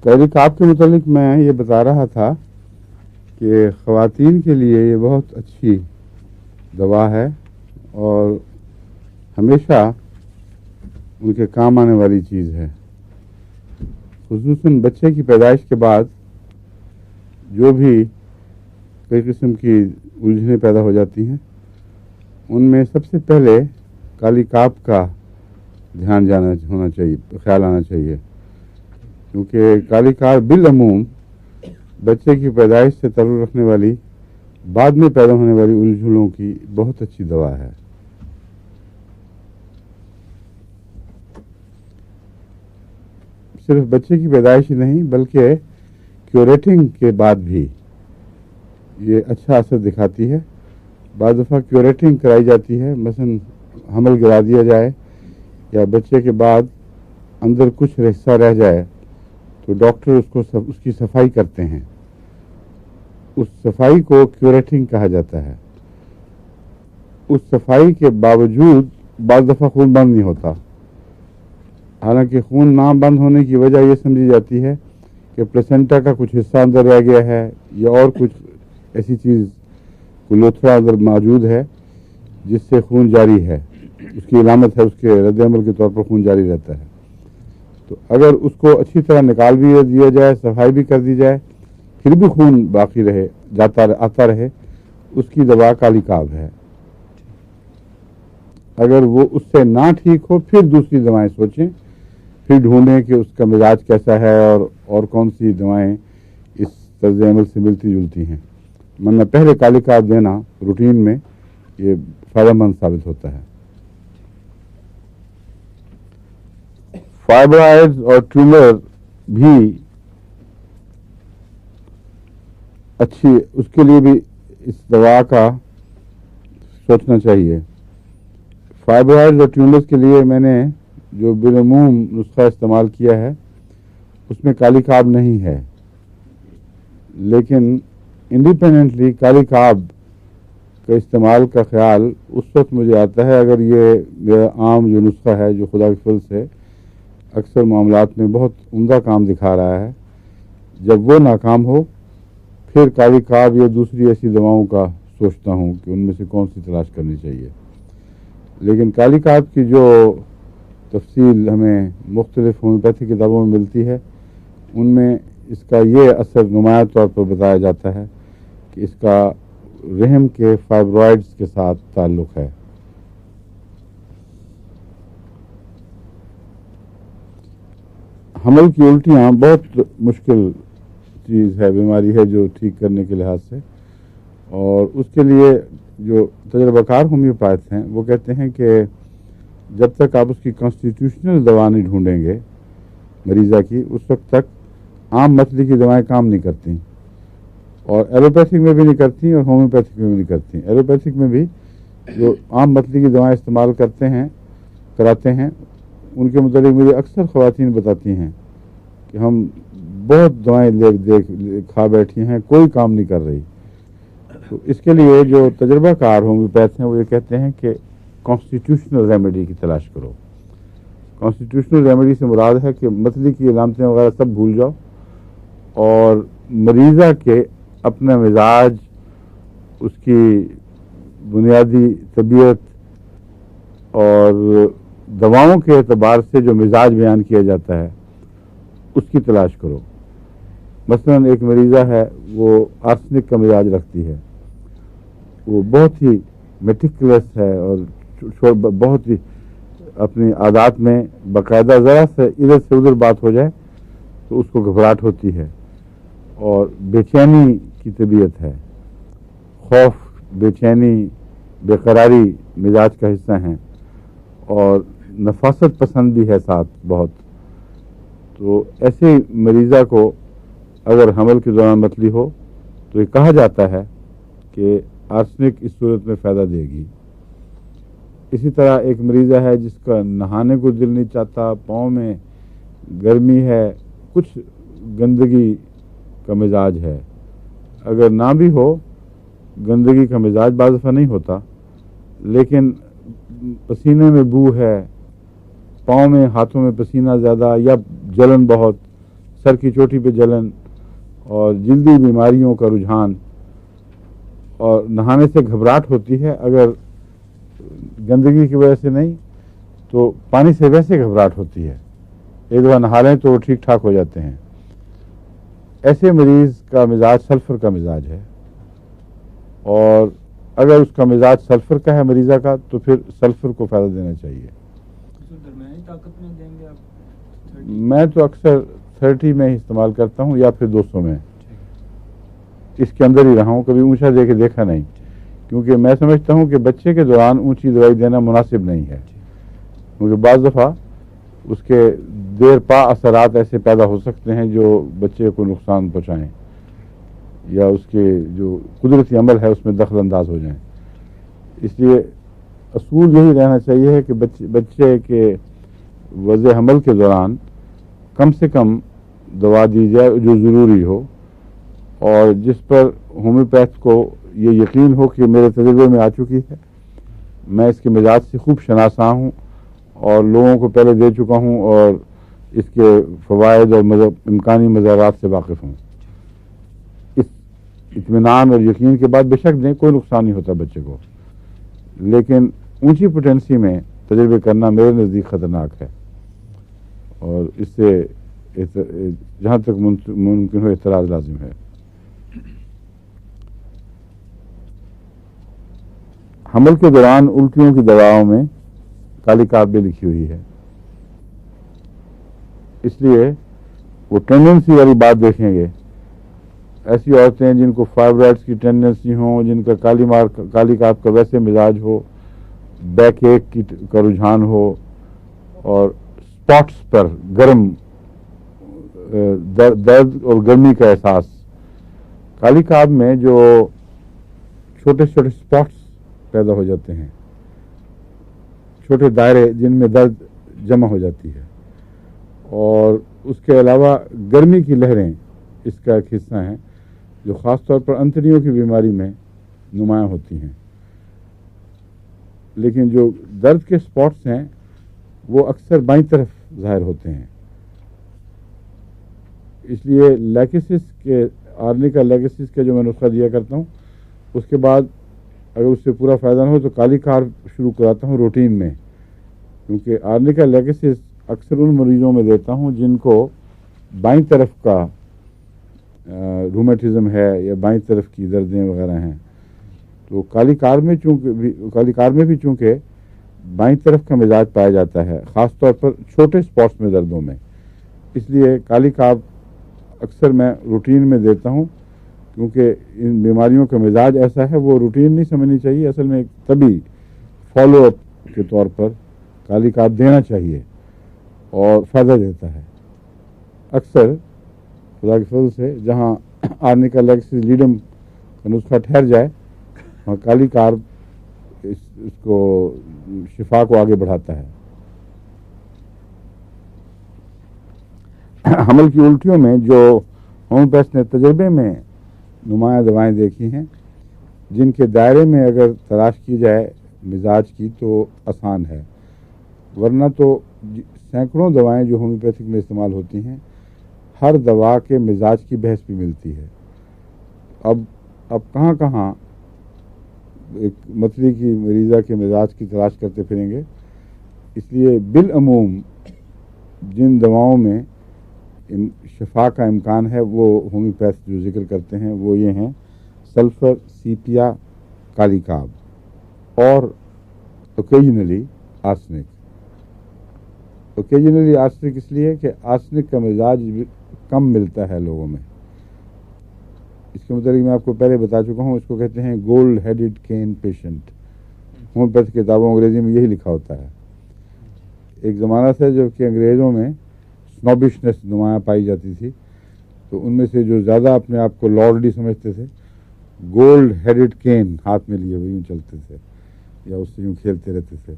تحریک آپ کے متعلق میں یہ بتا رہا تھا کہ خواتین کے لیے یہ بہت اچھی دوا ہے اور ہمیشہ ان کے کام آنے والی چیز ہے. خصوصاً بچے کی پیدائش کے بعد جو بھی کئی قسم کی الجھنیں پیدا ہو جاتی ہیں ان میں سب سے پہلے کالی کاپ کا دھیان ہونا چاہیے، خیال آنا چاہیے، کیونکہ کالی کاپ بالعموم بچے کی پیدائش سے تعلق رکھنے والی بعد میں پیدا ہونے والی الجھنوں کی بہت اچھی دوا ہے. صرف بچے کی پیدائش ہی نہیں بلکہ کیوریٹنگ کے بعد بھی یہ اچھا اثر دکھاتی ہے. بعض دفعہ کیوریٹنگ کرائی جاتی ہے، مثلا حمل گرا دیا جائے یا بچے کے بعد اندر کچھ حصہ رہ جائے تو ڈاکٹر اس کی صفائی کرتے ہیں. اس صفائی کو کیوریٹنگ کہا جاتا ہے. اس صفائی کے باوجود بعض دفعہ خون بند نہیں ہوتا، حالانکہ خون نہ بند ہونے کی وجہ یہ سمجھی جاتی ہے کہ پلیسنٹا کا کچھ حصہ اندر رہ گیا ہے یا اور کچھ ایسی چیز لوتھڑا اندر موجود ہے جس سے خون جاری ہے، اس کی علامت ہے، اس کے رد عمل کے طور پر خون جاری رہتا ہے. تو اگر اس کو اچھی طرح نکال بھی دیا جائے، صفائی بھی کر دی جائے، پھر بھی خون باقی رہے، آتا رہے، اس کی دوا کالی کاپ ہے. اگر وہ اس سے نہ ٹھیک ہو پھر دوسری دوائیں سوچیں، پھر ڈھونڈیں کہ اس کا مزاج کیسا ہے اور کون سی دوائیں اس طرز عمل سے ملتی جلتی ہیں. ورنہ پہلے کالی کاپ دینا روٹین میں یہ فائدہ مند ثابت ہوتا ہے. فائبرائڈز اور ٹیومر بھی اچھی، اس کے لیے بھی اس دوا کا سوچنا چاہیے. فائبرائڈز اور ٹیومرز کے لیے میں نے جو بالعموم نسخہ استعمال کیا ہے اس میں کالی کاپ نہیں ہے، لیکن انڈیپینڈنٹلی کالی کاپ کا استعمال کا خیال اس وقت مجھے آتا ہے اگر یہ میرا عام جو نسخہ ہے جو خدا کے فضل سے اکثر معاملات میں بہت عمدہ کام دکھا رہا ہے، جب وہ ناکام ہو پھر کالی کاپ یا دوسری ایسی دواؤں کا سوچتا ہوں کہ ان میں سے کون سی تلاش کرنی چاہیے. لیکن کالی کاپ کی جو تفصیل ہمیں مختلف ہومیوپیتھی کتابوں میں ملتی ہے ان میں اس کا یہ اثر نمایاں طور پر بتایا جاتا ہے کہ اس کا رحم کے فائبرائڈز کے ساتھ تعلق ہے. حمل کی الٹیاں بہت مشکل چیز ہے، بیماری ہے جو ٹھیک کرنے کے لحاظ سے، اور اس کے لیے جو تجربہ کار ہومیوپیتھ ہیں وہ کہتے ہیں کہ جب تک آپ اس کی کانسٹیٹیوشنل دوا نہیں ڈھونڈیں گے مریضہ کی، اس وقت تک عام متلی کی دوائیں کام نہیں کرتی، اور ایلوپیتھک میں بھی نہیں کرتی اور ہومیوپیتھک میں بھی نہیں کرتی. ایلوپیتھک میں بھی جو عام متلی کی دوائیں استعمال کراتے ہیں ان کے متعلق مجھے اکثر خواتین بتاتی ہیں کہ ہم بہت دوائیں کھا بیٹھی ہیں، کوئی کام نہیں کر رہی. تو اس کے لیے جو تجربہ کار ہومیوپیتھ ہیں وہ یہ کہتے ہیں کہ کانسٹیٹیوشنل ریمیڈی کی تلاش کرو. کانسٹیٹیوشنل ریمیڈی سے مراد ہے کہ متلی کی علامتیں وغیرہ سب بھول جاؤ اور مریضہ کے اپنا مزاج، اس کی بنیادی طبیعت اور دواؤں کے اعتبار سے جو مزاج بیان کیا جاتا ہے اس کی تلاش کرو. مثلا ایک مریضہ ہے وہ آرسنک کا مزاج رکھتی ہے، وہ بہت ہی میٹیکولس ہے اور بہت ہی اپنی عادات میں باقاعدہ ذرا سے ادھر سے ادھر بات ہو جائے تو اس کو گھبراہٹ ہوتی ہے اور بے چینی کی طبیعت ہے. خوف، بے چینی، بے قراری مزاج کا حصہ ہیں اور نفاست پسند بھی ہے ساتھ بہت. تو ایسے مریضہ کو اگر حمل کے دوران متلی ہو تو یہ کہا جاتا ہے کہ آرسنک اس صورت میں فائدہ دے گی. اسی طرح ایک مریضہ ہے جس کا نہانے کو دل نہیں چاہتا، پاؤں میں گرمی ہے، کچھ گندگی کا مزاج ہے. اگر نہ بھی ہو گندگی کا مزاج، بعض دفعہ نہیں ہوتا، لیکن پسینے میں بو ہے، پاؤں میں ہاتھوں میں پسینہ زیادہ یا جلن بہت، سر کی چوٹی پہ جلن اور جلدی بیماریوں کا رجحان اور نہانے سے گھبراہٹ ہوتی ہے، اگر گندگی کی وجہ سے نہیں تو پانی سے ویسے گھبراہٹ ہوتی ہے، ایک دفعہ نہا لیں تو وہ ٹھیک ٹھاک ہو جاتے ہیں۔ ایسے مریض کا مزاج سلفر کا مزاج ہے، اور اگر اس کا مزاج سلفر کا ہے مریضہ کا تو پھر سلفر کو فائدہ دینا چاہیے۔ درمیانی طاقت میں دیں گے آپ؟ میں تو اکثر 30 میں ہی استعمال کرتا ہوں یا پھر 200 میں، اس کے اندر ہی رہا ہوں، کبھی اونچا دے کے دیکھا نہیں، کیونکہ میں سمجھتا ہوں کہ بچے کے دوران اونچی دوائی دینا مناسب نہیں ہے، کیونکہ بعض دفعہ اس کے دیر پا اثرات ایسے پیدا ہو سکتے ہیں جو بچے کو نقصان پہنچائیں یا اس کے جو قدرتی عمل ہے اس میں دخل انداز ہو جائیں۔ اس لیے اصول یہی رہنا چاہیے کہ بچے کے وضع حمل کے دوران کم سے کم دوا دی جائے جو ضروری ہو، اور جس پر ہومیوپیتھ کو یہ یقین ہو کہ میرے تجربے میں آ چکی ہے، میں اس کے مزاج سے خوب شناسا ہوں اور لوگوں کو پہلے دے چکا ہوں اور اس کے فوائد اور امکانی مضرات سے واقف ہوں۔ اس اطمینان اور یقین کے بعد بے شک دیں، کوئی نقصان نہیں ہوتا بچے کو، لیکن اونچی پوٹینسی میں تجربے کرنا میرے نزدیک خطرناک ہے، اور اس سے جہاں تک ممکن ہو احتراز لازم ہے۔ حمل کے دوران الٹیوں کی دواؤں میں کالی کاب بھی لکھی ہوئی ہے، اس لیے وہ ٹینڈنسی والی بات دیکھیں گے۔ ایسی عورتیں جن کو فائبرائڈس کی ٹینڈنسی ہوں، جن کا کالی کاب کا ویسے مزاج ہو، بیک ایک کا رجحان ہو، اور اسپاٹس پر گرم درد اور گرمی کا احساس، کالی کاب میں جو چھوٹے چھوٹے اسپاٹس پیدا ہو جاتے ہیں، چھوٹے دائرے جن میں درد جمع ہو جاتی ہے، اور اس کے علاوہ گرمی کی لہریں اس کا ایک حصہ ہیں جو خاص طور پر انتڑیوں کی بیماری میں نمایاں ہوتی ہیں۔ لیکن جو درد کے اسپاٹس ہیں وہ اکثر بائیں طرف ظاہر ہوتے ہیں، اس لیے لیکسس کے آرنیکا لیکسس کا جو میں نسخہ دیا کرتا ہوں، اس کے بعد اگر اس سے پورا فائدہ نہ ہو تو کالی کار شروع کراتا ہوں روٹین میں، کیونکہ آرنیکا لیکسس اکثر ان مریضوں میں دیتا ہوں جن کو بائیں طرف کا رومیٹزم ہے یا بائیں طرف کی دردیں وغیرہ ہیں، تو کالی کار میں بھی چونکہ بائیں طرف کا مزاج پایا جاتا ہے، خاص طور پر چھوٹے اسپاٹس میں دردوں میں، اس لیے کالی کاب اکثر میں روٹین میں دیتا ہوں، کیونکہ ان بیماریوں کا مزاج ایسا ہے، وہ روٹین نہیں سمجھنی چاہیے، اصل میں طبی فالو اپ کے طور پر کالی کاب دینا چاہیے اور فائدہ دیتا ہے۔ اکثر خدا کے فضل سے جہاں آرنیکا لیکسس لیڈم کا نسخہ ٹھہر جائے وہاں کالی کار اس کو شفا کو آگے بڑھاتا ہے۔ حمل کی الٹیوں میں جو ہومیوپیتھ نے تجربے میں نمایاں دوائیں دیکھی ہیں، جن کے دائرے میں اگر تلاش کی جائے مزاج کی تو آسان ہے، ورنہ تو سینکڑوں دوائیں جو ہومیوپیتھک میں استعمال ہوتی ہیں، ہر دوا کے مزاج کی بحث بھی ملتی ہے۔ اب کہاں کہاں ایک متلی کی مریضہ کے مزاج کی تلاش کرتے پھریں گے، اس لیے بالعموم جن دواؤں میں شفا کا امکان ہے وہ ہومیوپیتھ جو ذکر کرتے ہیں وہ یہ ہیں سلفر، سیپیا، کالی کاب اور اوکیجنلی آرسنک۔ اوکیجنلی آرسنک اس لیے کہ آرسنک کا مزاج کم ملتا ہے لوگوں میں، اس کے متعلق میں آپ کو پہلے بتا چکا ہوں، اس کو کہتے ہیں gold headed can patient, homeopath کتابوں انگریزی میں یہی لکھا ہوتا ہے۔ ایک زمانہ تھا جب کہ انگریزوں میں سنوبشنس نمایاں پائی جاتی تھی، تو ان میں سے جو زیادہ اپنے آپ کو لارڈلی سمجھتے تھے، گولڈ ہیڈڈ کین ہاتھ میں لیے ہوئے یوں چلتے تھے یا اس سے یوں کھیلتے رہتے تھے،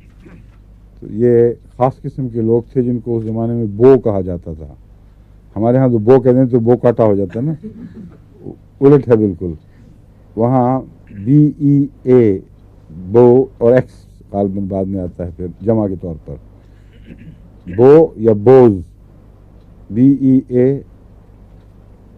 تو یہ خاص قسم کے لوگ تھے جن کو اس زمانے میں بو کہا جاتا تھا۔ ہمارے ہاں تو بو کہتے ہیں تو بو کاٹا ہو جاتا ہے نا، الٹ ہے بالکل، وہاں BEA بو اور ایکس غالباً بعد میں آتا ہے پھر جمع کے طور پر، بو یا بوز، BEA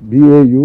BAU, DEAU.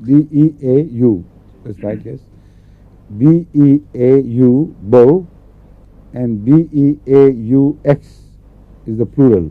BEAU, that's right, yes. BEAU, bow, and BEAUX is the plural.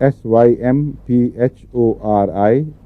SYMPHORI,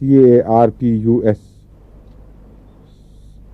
CARPUS.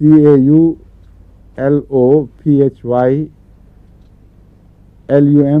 CAULOPHYLUM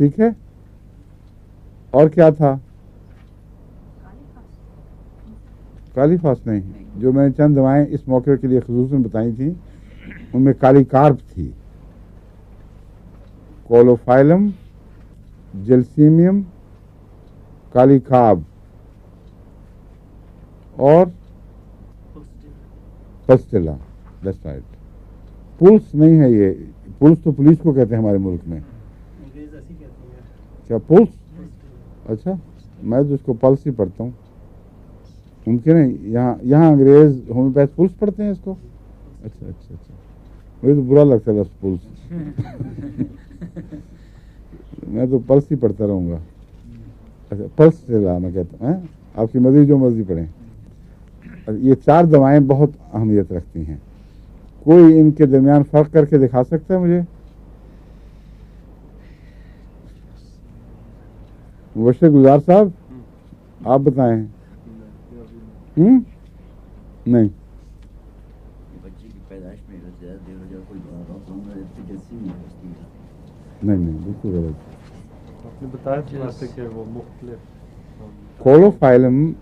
ٹھیک ہے. اور کیا تھا؟ کالی فاس نہیں. جو میں نے چند دوائیں اس موقع کے لیے خصوصاً بتائی تھیں ان میں کالی کارپ تھی، کولوفائلم، جلسیمیم، کالی کارب اور پسٹیلا. That's right. پولس نہیں ہے یہ. پولس تو پولیس کو کہتے ہیں ہمارے ملک میں. کیا پولس؟ اچھا، میں تو اس کو پلس ہی پڑھتا ہوں. ممکن ہے یہاں انگریز ہومیوپیتھ پولس پڑھتے ہیں اس کو. اچھا اچھا اچھا، مجھے تو برا لگتا ہے لفظ پولس. میں تو پلس ہی پڑھتا رہوں گا. اچھا، پلس ٹیلا میں کہتا ہوں. آپ کی مرضی، جو مرضی پڑھیں. یہ 4 دوائیں بہت اہمیت رکھتی ہیں. کوئی ان کے درمیان فرق کر کے دکھا سکتا ہے مجھے؟ مبشر گلزار صاحب آپ بتائیں. نہیں، بچے کی پیدائش میں زیادہ دیر ہو جائے کوئی نہیں، بالکل غلط. آپ نے بتایا تھا ویسے کہ وہ مختلف. کولوفائلم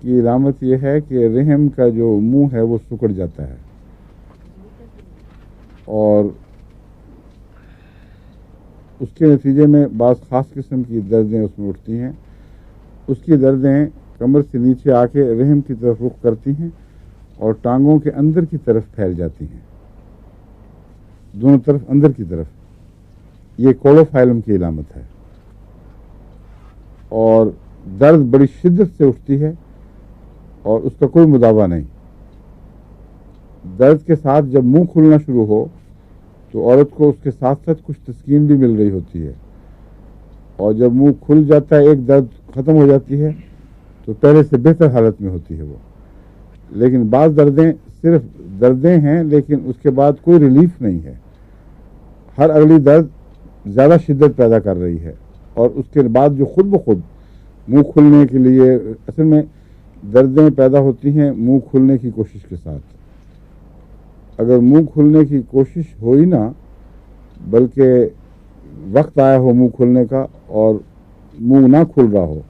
کی علامت یہ ہے کہ رحم کا جو منہ ہے وہ سکڑ جاتا ہے اور اس کے نتیجے میں بعض خاص قسم کی دردیں اس میں اٹھتی ہیں. اس کی دردیں کمر سے نیچے آ کے رحم کی طرف رخ کرتی ہیں اور ٹانگوں کے اندر کی طرف پھیل جاتی ہیں، دونوں طرف اندر کی طرف. یہ کولوفائلم کی علامت ہے. اور درد بڑی شدت سے اٹھتی ہے اور اس کا کوئی مداوع نہیں. درد کے ساتھ جب منہ کھلنا شروع ہو تو عورت کو اس کے ساتھ ساتھ کچھ تسکین بھی مل رہی ہوتی ہے، اور جب منہ کھل جاتا ہے ایک درد ختم ہو جاتی ہے تو پہلے سے بہتر حالت میں ہوتی ہے وہ. لیکن بعض دردیں صرف دردیں ہیں لیکن اس کے بعد کوئی ریلیف نہیں ہے. ہر اگلی درد زیادہ شدت پیدا کر رہی ہے اور اس کے بعد جو خود بخود منہ کھلنے کے لیے، اصل میں دردیں پیدا ہوتی ہیں منہ کھلنے کی کوشش کے ساتھ. اگر منہ کھلنے کی کوشش ہوئی نہ بلکہ وقت آیا ہو منہ کھلنے کا اور منہ نہ کھل رہا ہو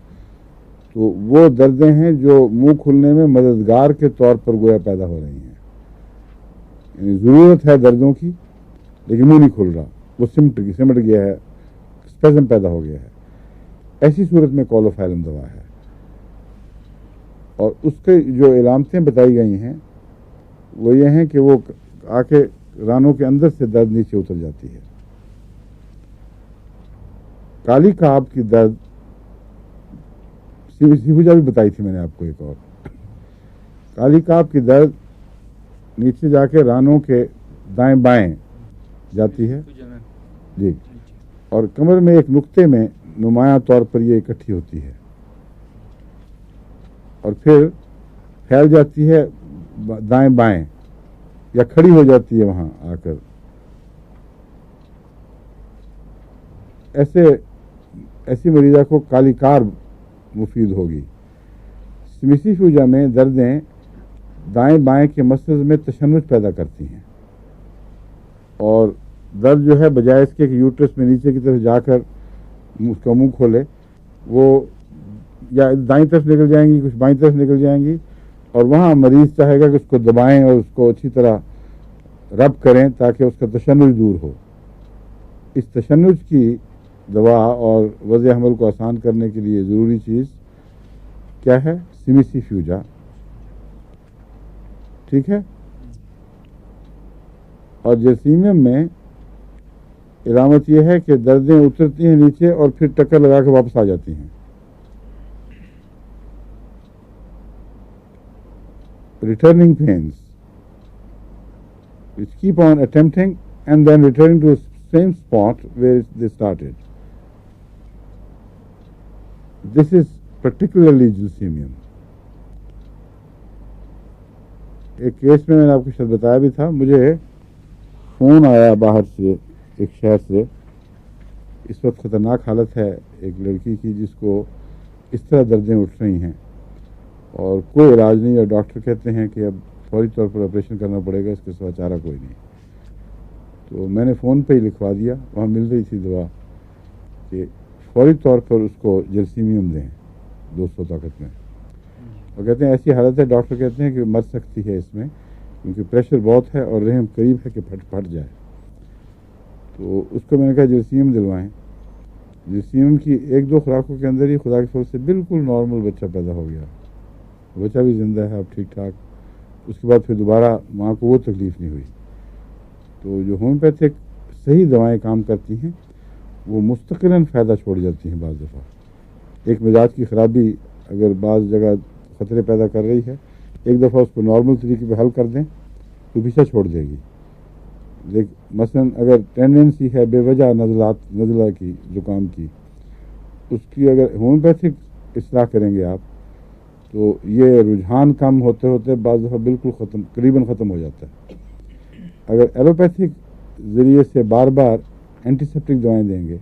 تو وہ دردیں ہیں جو منہ کھلنے میں مددگار کے طور پر گویا پیدا ہو رہی ہیں. یعنی ضرورت ہے دردوں کی لیکن منہ نہیں کھل رہا، وہ سمٹ گیا ہے، اسپیزم پیدا ہو گیا ہے. ایسی صورت میں کولوفائلم دوا ہے. اور اس کے جو علامتیں بتائی گئی ہیں وہ یہ ہیں کہ وہ آ کے رانوں کے اندر سے درد نیچے اتر جاتی ہے. کالی کعب کی درد سیفوجا بھی بتائی تھی میں نے آپ کو. ایک اور کالی کعب کی درد نیچے جا کے رانوں کے دائیں بائیں جاتی ہے جی، اور کمر میں ایک نقطے میں نمایاں طور پر یہ اکٹھی ہوتی ہے اور پھر پھیل جاتی ہے دائیں بائیں یا کھڑی ہو جاتی ہے وہاں آ کر. ایسی مریضہ کو کالی کارب مفید ہوگی. سمیسیفیوجا میں دردیں دائیں بائیں کے مسلز میں تشنج پیدا کرتی ہیں اور درد جو ہے بجائے اس کے کہ یوٹرس میں نیچے کی طرف جا کر اس کا منہ کھولے، وہ یا دائیں طرف نکل جائیں گی، کچھ بائیں طرف نکل جائیں گی اور وہاں مریض چاہے گا کہ اس کو دبائیں اور اس کو اچھی طرح رب کریں تاکہ اس کا تشنج دور ہو. اس تشنج کی دوا اور وضع حمل کو آسان کرنے کے لیے ضروری چیز کیا ہے؟ سمیسیفیوجا. ٹھیک ہے. اور جرسیمیم میں علامت یہ ہے کہ دردیں اترتی ہیں نیچے اور پھر ٹکر لگا کے واپس آ جاتی ہیں. Returning pains which keep on attempting and then returning to the same spot where they started. This is particularly Gelsemium. ایک کیس میں نے آپ کو شاید بتایا بھی تھا، مجھے فون آیا باہر سے ایک شہر سے. اس وقت خطرناک حالت ہے ایک لڑکی کی جس کو اس طرح دردیں اٹھ رہی ہیں اور کوئی علاج نہیں، اور ڈاکٹر کہتے ہیں کہ اب فوری طور پر آپریشن کرنا پڑے گا، اس کے سوا چارہ کوئی نہیں. تو میں نے فون پہ ہی لکھوا دیا، وہاں مل رہی تھی دوا. کہ فوری طور پر اس کو جرسیمیم دیں 200 طاقت میں. اور کہتے ہیں ایسی حالت ہے، ڈاکٹر کہتے ہیں کہ مر سکتی ہے اس میں، کیونکہ پریشر بہت ہے اور رحم قریب ہے کہ پھٹ جائے. تو اس کو میں نے کہا جرسیم دلوائیں. جرسیم کی 1-2 خوراکوں کے اندر ہی خدا کے فضل سے بالکل نارمل بچہ پیدا ہو گیا. بچہ بھی زندہ ہے اب ٹھیک ٹھاک. اس کے بعد پھر دوبارہ ماں کو وہ تکلیف نہیں ہوئی. تو جو ہومیوپیتھک صحیح دوائیں کام کرتی ہیں وہ مستقلاً فائدہ چھوڑ جاتی ہیں. بعض دفعہ ایک مزاج کی خرابی اگر بعض جگہ خطرے پیدا کر رہی ہے، ایک دفعہ اس کو نارمل طریقے پہ حل کر دیں تو پیچھا چھوڑ دے گی. لیکن مثلاً اگر ٹینڈنسی ہے بے وجہ نزلہ کی، زکام کی، اس کی اگر ہومیوپیتھک اصلاح کریں گے آپ تو یہ رجحان کم ہوتے ہوتے بعض دفعہ بالکل قریباً ختم ہو جاتا ہے. اگر ایلوپیتھک ذریعے سے بار بار اینٹی سیپٹک دوائیں دیں گے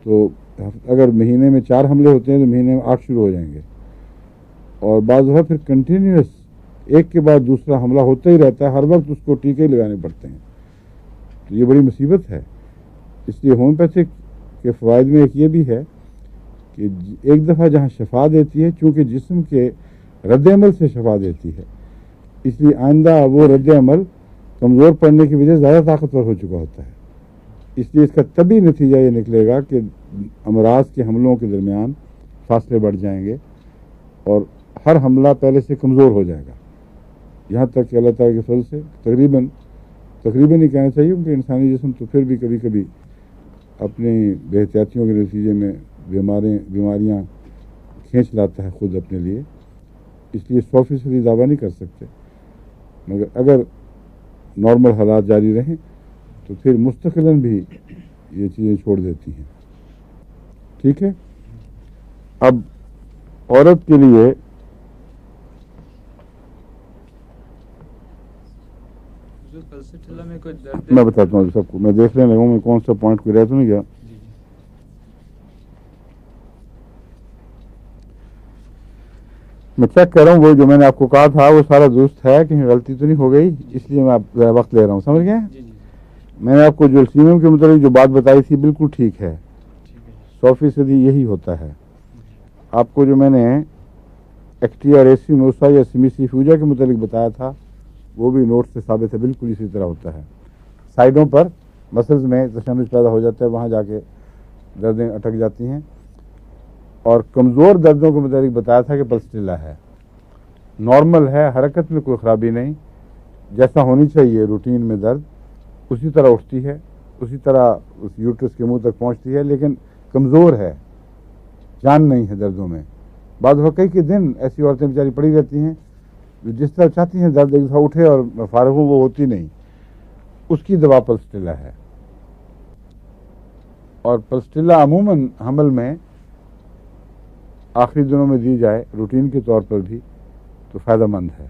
تو اگر مہینے میں 4 حملے ہوتے ہیں تو مہینے میں 8 شروع ہو جائیں گے. اور بعض دفعہ پھر کنٹینیوس ایک کے بعد دوسرا حملہ ہوتا ہی رہتا ہے، ہر وقت اس کو ٹیکے لگانے پڑتے ہیں. تو یہ بڑی مصیبت ہے. اس لیے ہومیوپیتھک کے فوائد میں ایک یہ بھی ہے کہ ایک دفعہ جہاں شفا دیتی ہے، چونکہ جسم کے رد عمل سے شفا دیتی ہے، اس لیے آئندہ وہ رد عمل کمزور پڑنے کی وجہ زیادہ طاقتور ہو چکا ہوتا ہے. اس لیے اس کا طبی نتیجہ یہ نکلے گا کہ امراض کے حملوں کے درمیان فاصلے بڑھ جائیں گے اور ہر حملہ پہلے سے کمزور ہو جائے گا، یہاں تک کہ اللہ تعالیٰ کے فضل سے تقریباً ہی کہنا چاہیے، کیونکہ انسانی جسم تو پھر بھی کبھی کبھی اپنی بے احتیاطیوں کے نتیجے میں بیماریاں کھینچ لاتا ہے خود اپنے لیے. اس لیے 100% دعویٰ نہیں کر سکتے، مگر اگر نارمل حالات جاری رہیں تو پھر مستقلاً بھی یہ چیزیں چھوڑ دیتی ہیں. ٹھیک ہے. اب عورت کے لیے میں کوئی درد میں بتاتا ہوں سب کو، میں دیکھنے لگا ہوں میں کون سا پوائنٹ کوئی رہ تو نہیں گیا. میں چیک کر رہا ہوں وہ جو میں نے آپ کو کہا تھا وہ سارا درست ہے، کہیں غلطی تو نہیں ہو گئی، اس لیے میں ذرا وقت لے رہا ہوں. سمجھ گئے؟ میں نے آپ کو جو سیمم کے متعلق جو بات بتائی تھی بالکل ٹھیک ہے، 100% یہی ہوتا ہے. آپ کو جو میں نے ایکٹیاریسی نوسا یا سمیسی فیوجا کے متعلق بتایا تھا وہ بھی نوٹ سے ثابت ہے، بالکل اسی طرح ہوتا ہے. سائڈوں پر مسلز میں تشنج پیدا ہو جاتا ہے، وہاں جا کے دردیں اٹک جاتی ہیں. اور کمزور دردوں کے متعلق بتایا تھا کہ پلسٹیلا ہے، نارمل ہے، حرکت میں کوئی خرابی نہیں، جیسا ہونی چاہیے روٹین میں درد اسی طرح اٹھتی ہے، اسی طرح اس یوٹرس کے منہ تک پہنچتی ہے، لیکن کمزور ہے، جان نہیں ہے دردوں میں. بعض کئی دن ایسی عورتیں بیچاری پڑی رہتی ہیں جو جس طرح چاہتی ہیں درد ایک دفعہ اٹھے اور فارغ ہوں، وہ ہوتی نہیں. اس کی دوا پلسٹیلا ہے. اور پلسٹیلا عموماً حمل میں آخری دنوں میں دی جائے روٹین کے طور پر بھی تو فائدہ مند ہے.